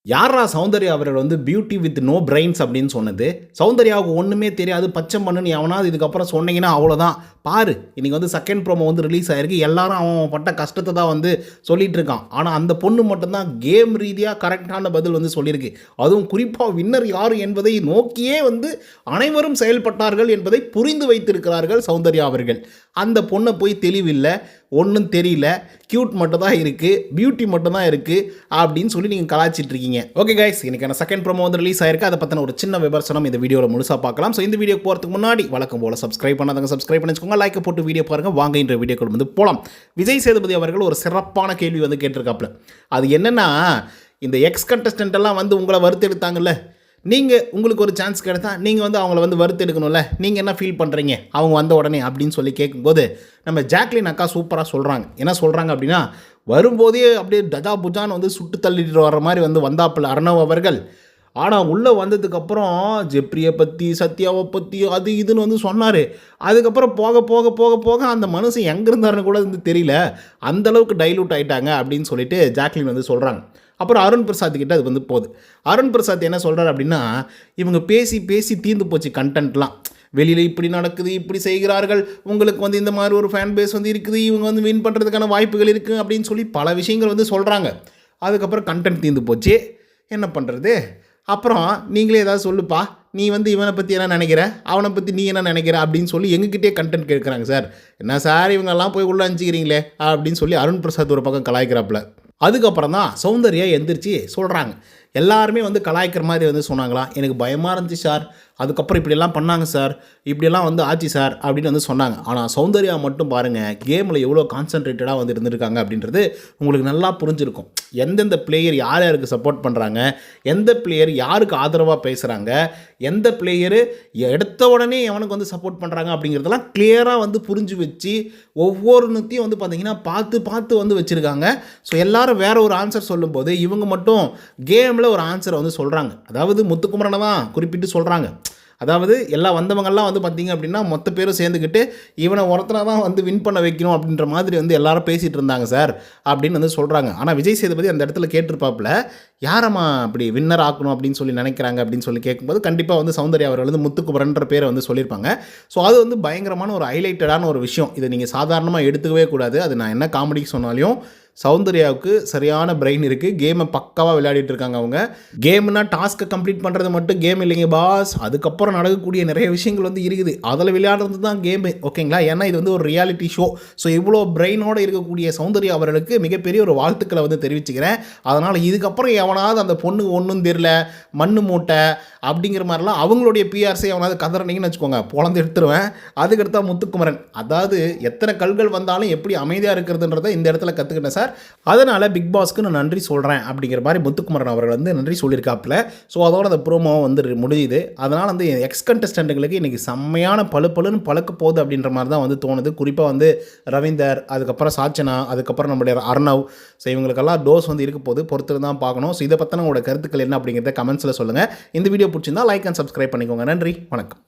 யாரா சௌந்தர்யா அவர்கள் வந்து பியூட்டி வித் நோ பிரெயின்ஸ் அப்படின்னு சொன்னது? சௌந்தர்யாவுக்கு ஒண்ணுமே தெரியாது, பச்சை மண்ணுன்னு எவனாவது இதுக்கப்புறம் சொன்னீங்கன்னா அவ்வளோதான். பாரு, இன்னைக்கு வந்து செகண்ட் ப்ரோமோ வந்து ரிலீஸ் ஆயிருக்கு. எல்லாரும் அவன் பட்ட கஷ்டத்தை தான் வந்து சொல்லிட்டு இருக்கான். ஆனால் அந்த பொண்ணு மட்டும்தான் கேம் ரீதியாக கரெக்டான பதில் வந்து சொல்லியிருக்கு. அதுவும் குறிப்பாக வின்னர் யார் என்பதை நோக்கியே வந்து அனைவரும் செயல்பட்டார்கள் என்பதை புரிந்து வைத்திருக்கிறார்கள் சௌந்தர்யா அவர்கள். அந்த பொண்ணை போய் தெளிவில்லை, ஒன்றும் தெரியல, க்யூட் மட்டும் தான் இருக்குது, பியூட்டி மட்டும் தான் இருக்குது அப்படின்னு சொல்லி நீங்கள் கலாய்ச்சிட்டு இருக்கீங்க. ஓகே கைஸ், இன்னைக்கான செகண்ட் ப்ரோமோ வந்து ரிலீஸ் ஆயிருக்கு. அதை பற்றின ஒரு சின்ன விமர்சனம் இந்த வீடியோவில் முழுசாக பார்க்கலாம். ஸோ இந்த வீடியோ போகிறதுக்கு முன்னாடி வழக்கம் போல் சப்ஸ்கிரைப் பண்ணாதவங்க சப்ஸ்கிரைப் பண்ணிச்சுக்கோங்க, லைக் போட்டு வீடியோ பாருங்கள். வாங்க இன்ற வீடியோக்கள் வந்து போகலாம். விஜய் சேதுபதி அவர்கள் ஒரு சிறப்பான கேள்வி வந்து கேட்டிருக்காப்புல. அது என்னென்னா, இந்த எக்ஸ் கண்டஸ்டன்ட் எல்லாம் வந்து உங்களை வறுத்தெடுத்தாங்கல்ல, நீங்கள் உங்களுக்கு ஒரு சான்ஸ் கிடைத்தா நீங்கள் வந்து அவங்கள வந்து வறுத்தெடுக்கணும்ல, நீங்கள் என்ன ஃபீல் பண்ணுறீங்க அவங்க வந்த உடனே அப்படின்னு சொல்லி கேட்கும்போது நம்ம ஜாக்லின் அக்கா சூப்பராக சொல்கிறாங்க. என்ன சொல்கிறாங்க அப்படின்னா, வரும்போதே அப்படியே டஜா புஜான்னு வந்து சுட்டு தள்ளிட்டு வர்ற மாதிரி வந்து வந்தாப்பில் அர்ணவ் அவர்கள். ஆனால் உள்ளே வந்ததுக்கப்புறம் ஜெப்ரியை பற்றி, சத்யாவை பற்றி அது இதுன்னு வந்து சொன்னார். அதுக்கப்புறம் போக போக போக போக அந்த மனுஷன் எங்கே இருந்தாருன்னு கூட வந்து தெரியல, அந்தளவுக்கு டைலூட் ஆகிட்டாங்க அப்படின்னு சொல்லிட்டு ஜாக்லின் வந்து சொல்கிறாங்க. அப்புறம் அருண் பிரசாத் கிட்ட அது வந்து போகுது. அருண் பிரசாத் என்ன சொல்கிறார் அப்படின்னா, இவங்க பேசி பேசி தீர்ந்து போச்சு கண்டென்ட்லாம். வெளியில் இப்படி நடக்குது, இப்படி செய்கிறார்கள், உங்களுக்கு வந்து இந்த மாதிரி ஒரு ஃபேன் பேஸ் வந்து இருக்குது, இவங்க வந்து வின் பண்ணுறதுக்கான வாய்ப்புகள் இருக்குது அப்படின்னு சொல்லி பல விஷயங்கள் வந்து சொல்கிறாங்க. அதுக்கப்புறம் கண்டென்ட் தீர்ந்து போச்சு, என்ன பண்ணுறது? அப்புறம் நீங்களே ஏதாவது சொல்லுப்பா, நீ வந்து இவனை பற்றி என்ன நினைக்கிற, அவனை பற்றி நீ என்ன நினைக்கிற அப்படின்னு சொல்லி எங்ககிட்டே கண்டென்ட் கேட்குறாங்க. சார் என்ன சார் இவங்கெல்லாம் போய் உள்ளே அனுப்பிச்சிக்கிறீங்களே அப்படின்னு சொல்லி அருண் பிரசாத் ஒரு பக்கம் கலாய்க்கிறாப்புல. அதுக்கப்புறம் தான் சௌந்தர்யா எந்திரிச்சு சொல்கிறாங்க, எல்லாருமே வந்து கலாய்க்கிற மாதிரி வந்து சொன்னாங்களா, எனக்கு பயமாக இருந்துச்சு சார், அதுக்கப்புறம் இப்படியெல்லாம் பண்ணாங்க சார், இப்படியெல்லாம் வந்து ஆச்சு சார் அப்படின்னு வந்து சொன்னாங்க. ஆனால் சௌந்தர்யா மட்டும் பாருங்கள், கேமில் எவ்வளோ கான்சன்ட்ரேட்டடாக வந்து இருந்திருக்காங்க அப்படின்றது உங்களுக்கு நல்லா புரிஞ்சிருக்கும். எந்தெந்த பிளேயர் யார் யாருக்கு சப்போர்ட் பண்ணுறாங்க, எந்த பிளேயர் யாருக்கு ஆதரவாக பேசுகிறாங்க, எந்த பிளேயரு எடுத்த உடனே எவனுக்கு வந்து சப்போர்ட் பண்ணுறாங்க அப்படிங்கிறதெல்லாம் கிளியராக வந்து புரிஞ்சு வச்சு ஒவ்வொருத்தையும் வந்து பார்த்திங்கன்னா பார்த்து பார்த்து வந்து வச்சுருக்காங்க. ஸோ எல்லோரும் வேறு ஒரு ஆன்சர் சொல்லும்போது இவங்க மட்டும் கேமில் ஒரு ஆன்சரை வந்து சொல்கிறாங்க. அதாவது முத்துக்குமரனை தான் குறிப்பிட்டு சொல்கிறாங்க. அதாவது எல்லாம் வந்தவங்கெல்லாம் வந்து பார்த்திங்க அப்படின்னா மொத்த பேரும் சேர்ந்துக்கிட்டு இவனை ஒருத்தனை தான் வந்து வின் பண்ண வைக்கணும் அப்படின்ற மாதிரி வந்து எல்லாரும் பேசிகிட்டு இருந்தாங்க சார் அப்படின்னு வந்து சொல்கிறாங்க. ஆனால் விஜய் சேதுபதி அந்த இடத்துல கேட்டிருப்பாப்புல, யாரம்மா அப்படி வின்னர் ஆக்கணும் அப்படின்னு சொல்லி நினைக்கிறாங்க அப்படின்னு சொல்லி கேட்கும்போது கண்டிப்பாக வந்து சௌந்தர்யா அவர்கள் வந்து முத்துக்குமரன்ற பேரை வந்து சொல்லியிருப்பாங்க. ஸோ அது வந்து பயங்கரமான ஒரு ஹைலைட்டடான ஒரு விஷயம். இதை நீங்கள் சாதாரணமாக எடுத்துக்கவே கூடாது. அது நான் என்ன காமெடிக்கு சொன்னாலையும் சௌந்தர்யாவுக்கு சரியான பிரெயின் இருக்குது, கேமை பக்காவாக விளையாடிட்டு இருக்காங்க. அவங்க கேம்னா டாஸ்க்கை கம்ப்ளீட் பண்ணுறது மட்டும் கேம் இல்லைங்க பாஸ், அதுக்கப்புறம் நடக்கக்கூடிய நிறைய விஷயங்கள் வந்து இருக்குது, அதில் விளையாடுறது தான் கேமு. ஓகேங்களா? ஏன்னா இது வந்து ஒரு ரியாலிட்டி ஷோ. ஸோ இவ்வளோ பிரெயினோடு இருக்கக்கூடிய சௌந்தர்யா அவர்களுக்கு மிகப்பெரிய ஒரு வாழ்த்துக்களை வந்து தெரிவிச்சுக்கிறேன். அதனால் இதுக்கப்புறம் எவனாவது அந்த பொண்ணுக்கு ஒன்றும் தெரியல, மண்ணு மூட்டை அப்படிங்கிற மாதிரிலாம் அவங்களுடைய பிஆர்ஸை எவனாவது கதறினீங்கன்னு வச்சுக்கோங்க, பொழந்து எடுத்துருவேன். அதுக்கடுத்தா முத்துக்குமரன். அதாவது எத்தனை கல்கள் வந்தாலும் எப்படி அமைதியாக இருக்கிறதுன்றதை இந்த இடத்துல கற்றுக்கிட்டேன் சார், அதனால் பிக் பாஸ்க்கு நான் நன்றி சொல்கிறேன் அப்படிங்கிற மாதிரி முத்துக்குமரன் அவர்கள் வந்து நன்றி சொல்லியிருக்காப்புல. ஸோ அதோட அந்த ப்ரோமோ வந்து முடியுது. அதனால் வந்து எக்ஸ் கண்டஸ்டண்ட்டுகளுக்கு இன்றைக்கி செம்மையான பழுன்னு பழக்க போகுது அப்படின்ற மாதிரி தான் வந்து தோணுது. குறிப்பாக வந்து ரவீந்தர், அதுக்கப்புறம் சாச்சனா, அதுக்கப்புறம் நம்முடைய அர்ணவ், ஸோ இவங்களுக்கெல்லாம் டோஸ் வந்து இருக்க போது பொறுத்து தான் பார்க்கணும். ஸோ இதை பற்றின உங்களோட கருத்துக்கள் என்ன அப்படிங்கிறத கமெண்ட்ஸில் சொல்லுங்கள். இந்த வீடியோ பிடிச்சிருந்தா லைக் அண்ட் சப்ஸ்கிரைப் பண்ணிக்கோங்க. நன்றி, வணக்கம்.